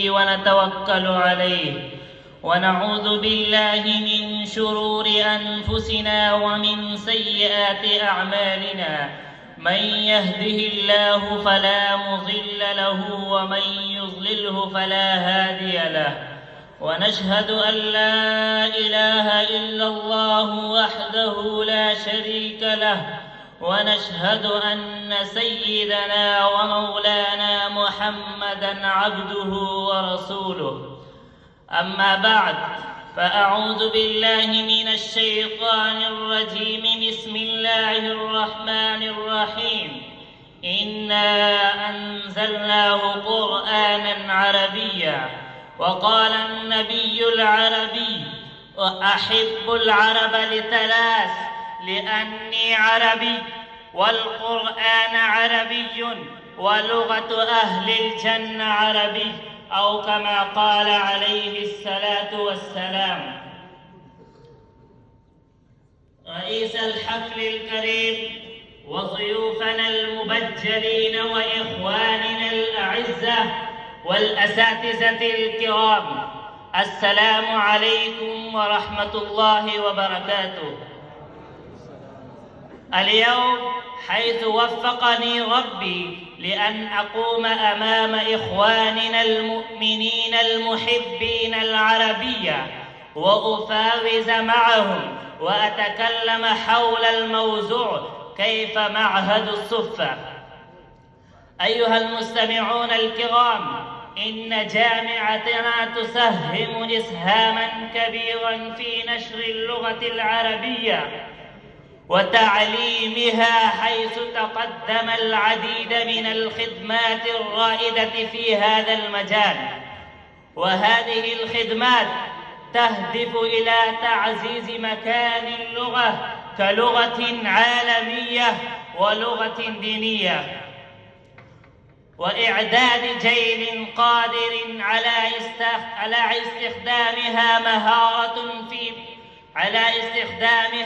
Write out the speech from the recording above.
ونتوكل عليه ونعوذ بالله من شرور أنفسنا ومن سيئات أعمالنا. من يهده الله فلا مضل له ومن يضلله فلا هادي له. ونشهد أن لا إله إلا الله وحده لا شريك له. ونشهد أن سيدنا ومولانا محمدًا عبده ورسوله. أما بعد، فأعوذ بالله من الشيطان الرجيم. بسم الله الرحمن الرحيم. إنا أنزلناه قرآنًا عربيًا. وقال النبي العربي: أحب العرب لثلاث: لأني عربي، والقرآن عربي، ولغة أهل الجنة عربي، أو كما قال عليه الصلاة والسلام. رئيس الحفل الكريم وضيوفنا المبجلين وإخواننا الأعزة والأساتذة الكرام، السلام عليكم ورحمة الله وبركاته. اليوم حيث وفقني ربي لأن أقوم أمام إخواننا المؤمنين المحبين العربية وأفاوز معهم وأتكلم حول الموضوع: كيف معهد الصفة. أيها المستمعون الكرام، إن جامعتنا تسهم إسهاماً كبيراً في نشر اللغة العربية وتعليمها، حيث تقدم العديد من الخدمات الرائدة في هذا المجال. وهذه الخدمات تهدف إلى تعزيز مكان اللغة كلغة عالمية ولغة دينية، وإعداد جيل قادر على استخدامها